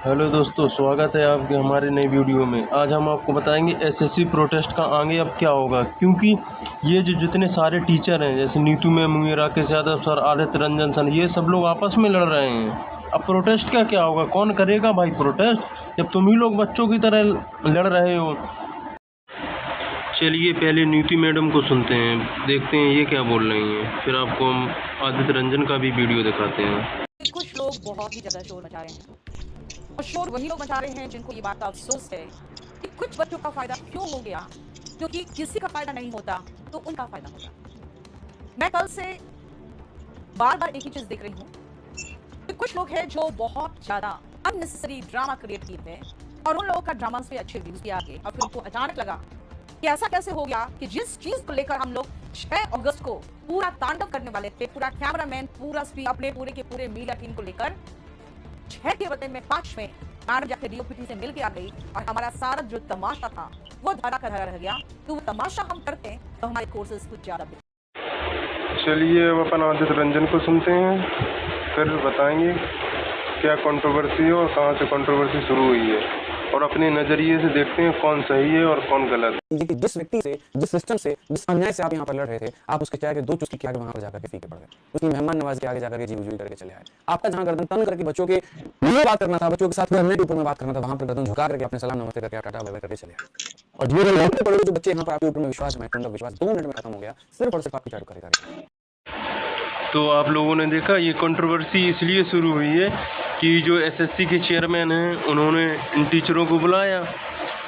Hello दोस्तों, स्वागत है आपके हमारे नई वीडियो में। आज हम आपको बताएंगे एसएससी प्रोटेस्ट का आगे अब क्या होगा, क्योंकि ये जो जितने सारे टीचर हैं जैसे नीतू मैम हुई, राकेश यादव सर, आदित्य रंजन सर, ये सब लोग आपस में लड़ रहे हैं। अब प्रोटेस्ट का क्या होगा, कौन करेगा भाई प्रोटेस्ट जब तुम ही लोग बच्चों की तरह लड़ रहे हो। चलिए पहले नीतू मैडम को सुनते हैं, देखते हैं ये क्या बोल रही हैं, फिर आपको हम आदित्य रंजन का भी वीडियो दिखाते हैं। कुछ लोग बहुत ही ज्यादा शोर मचा रहे हैं और शोर वही लोग मचा रहे हैं जिनको ये बात का अफसोस है कि कुछ बच्चों का फायदा क्यों हो गया, क्योंकि किसी का फायदा नहीं होता तो उनका फायदा होता। मैं कल से बार बार एक ही चीज देख रही हूँ कि कुछ लोग हैं जो बहुत ज्यादा अननेसेसरी ड्रामा क्रिएट किए थे और उन लोगों का ड्रामा से अच्छे व्यूज भी आ गए और फिर उनको अचानक लगा कि ऐसा कैसे हो गया कि जिस चीज को लेकर हम लोग 6 अगस्त को पूरा तांडव करने वाले थे, पूरा कैमरामैन, पूरा स्पीड अपने पूरे के पूरे मीडिया टीम को लेकर 6 के बदले में 5 में मैडम जाके डीओपीटी से मिल के आ गई और हमारा सारा जो तमाशा था वो धरा का धरा रह गया। तो वो तमाशा हम करते तो हमारे कोर्सेज कुछ ज्यादा। चलिए अब अपन आदित्य रंजन को सुनते हैं, फिर बताएंगे क्या कंट्रोवर्सी है और कहाँ से कंट्रोवर्सी शुरू हुई है, और अपने नज़रिए से देखते हैं कौन सही है और कौन गलत है। जिस व्यक्ति से, जिस सिस्टम से, जिस अन्याय से आप यहाँ पर लड़ रहे थे, आप उसके चाय के 2 चुस्की के आगे वहां पर जाकर के फीके पड़ गए, उसकी मेहमान नवाज के आगे जाकर के जी हुजूरी करके चले आए। आपका जहां गर्दन तन करके बच्चों के लिए बात करना था, बच्चों के साथ अन्याय के ऊपर में बात करना था, वहां पर गर्दन झुका करके अपने सलाम नमस्ते करके टाटा बाय बाय करके चले आए। और जो बच्चे यहाँ पर आपके ऊपर में विश्वास में विश्वास 2 मिनट में खत्म हो गया, सिर्फ और सिर्फ आपकी चालू करेगा। तो आप लोगों ने देखा ये कंट्रोवर्सी इसलिए शुरू हुई है कि जो एसएससी के चेयरमैन हैं उन्होंने इन टीचरों को बुलाया,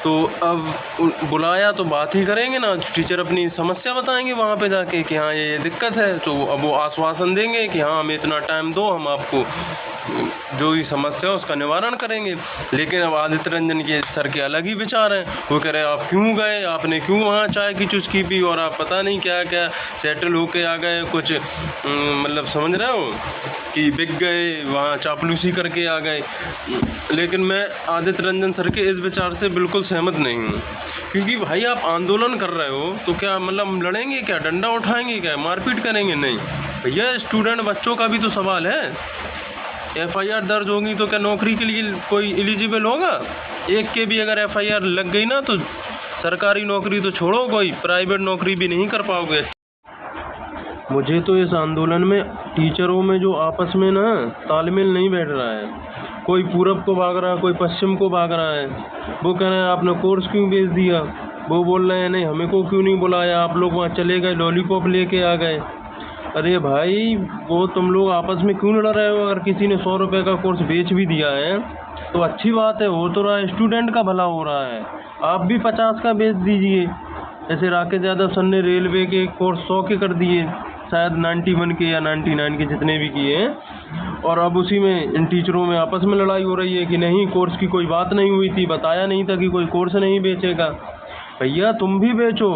तो अब बुलाया तो बात ही करेंगे ना, टीचर अपनी समस्या बताएंगे वहाँ पे जाके कि हाँ ये दिक्कत है, तो अब वो आश्वासन देंगे कि हाँ हमें इतना टाइम दो, हम आपको जो भी समस्या है उसका निवारण करेंगे। लेकिन अब आदित्य रंजन के सर के अलग ही विचार हैं, वो कह रहे हैं आप क्यों गए, आपने क्यों वहाँ चाय की चुस्की पी और आप पता नहीं क्या क्या सेटल होके आ गए, कुछ मतलब समझ रहे हो कि बिक गए, वहाँ चापलूसी करके आ गए। लेकिन मैं आदित्य रंजन सर के इस विचार से बिल्कुल सहमत नहीं हूँ, क्योंकि भाई आप आंदोलन कर रहे हो तो क्या मतलब लड़ेंगे, क्या डंडा उठाएंगे, क्या मारपीट करेंगे? नहीं भैया, स्टूडेंट बच्चों का भी तो सवाल है। एफआईआर दर्ज होगी तो क्या नौकरी के लिए कोई एलिजिबल होगा? एक के भी अगर एफआईआर लग गई ना तो सरकारी नौकरी तो छोड़ो, कोई प्राइवेट नौकरी भी नहीं कर पाओगे। मुझे तो इस आंदोलन में टीचरों में जो आपस में ना तालमेल नहीं बैठ रहा है, कोई पूरब को भाग रहा है, कोई पश्चिम को भाग रहा है। वो कह रहे हैं आपने कोर्स क्यों भेज दिया, वो बोल रहे हैं नहीं हमें को क्यों नहीं बुलाया, आप लोग वहाँ चले गए लॉलीपॉप लेके आ गए। अरे भाई वो तुम लोग आपस में क्यों लड़ रहे हो? अगर किसी ने 100 रुपये का कोर्स बेच भी दिया है तो अच्छी बात है, हो तो रहा है, स्टूडेंट का भला हो रहा है। आप भी 50 का बेच दीजिए, जैसे राकेश यादव सर ने रेलवे के कोर्स 100 के कर दिए, शायद 91 के या 99 के जितने भी किए हैं, और अब उसी में इन टीचरों में आपस में लड़ाई हो रही है कि नहीं कोर्स की कोई बात नहीं हुई थी, बताया नहीं था कि कोई कोर्स नहीं बेचेगा। भैया तुम भी बेचो,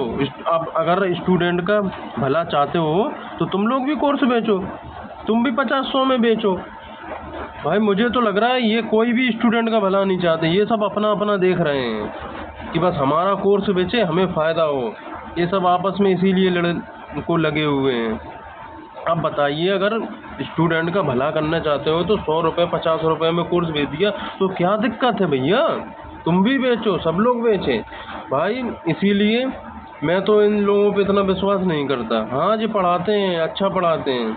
अब अगर स्टूडेंट का भला चाहते हो तो तुम लोग भी कोर्स बेचो, तुम भी 50-100 में बेचो। भाई मुझे तो लग रहा है ये कोई भी स्टूडेंट का भला नहीं चाहते, ये सब अपना अपना देख रहे हैं कि बस हमारा कोर्स बेचे, हमें फ़ायदा हो। ये सब आपस में इसीलिए को लगे हुए हैं। अब बताइए, अगर स्टूडेंट का भला करना चाहते हो तो 100 रुपये 50 रुपये में कोर्स बेच दिया तो क्या दिक्कत है भैया? तुम भी बेचो, सब लोग बेचें भाई। इसीलिए मैं तो इन लोगों पे इतना विश्वास नहीं करता। हाँ जी पढ़ाते हैं, अच्छा पढ़ाते हैं,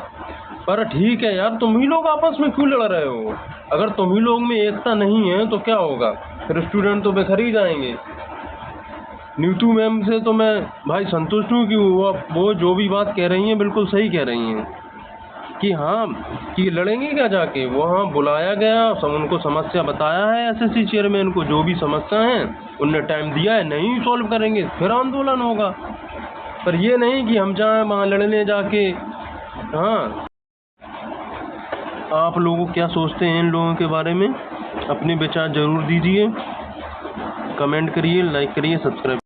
पर ठीक है यार, तुम ही लोग आपस में क्यों लड़ रहे हो? अगर तुम ही लोग में एकता नहीं है तो क्या होगा, फिर स्टूडेंट तो बेघर ही जाएंगे। नीतू मैम से तो मैं भाई संतुष्ट हूँ कि वो जो भी बात कह रही हैं बिल्कुल सही कह रही हैं कि हाँ कि लड़ेंगे क्या जाके, वहाँ बुलाया गया, सब उनको समस्या बताया है, एसएससी चेयरमैन को जो भी समस्या है उनने टाइम दिया है, नहीं सॉल्व करेंगे फिर आंदोलन होगा। पर ये नहीं कि हम जाएं वहाँ लड़ने जाके। हाँ आप लोगों क्या सोचते हैं इन लोगों के बारे में, अपने विचार ज़रूर दीजिए, कमेंट करिए, लाइक करिए, सब्सक्राइब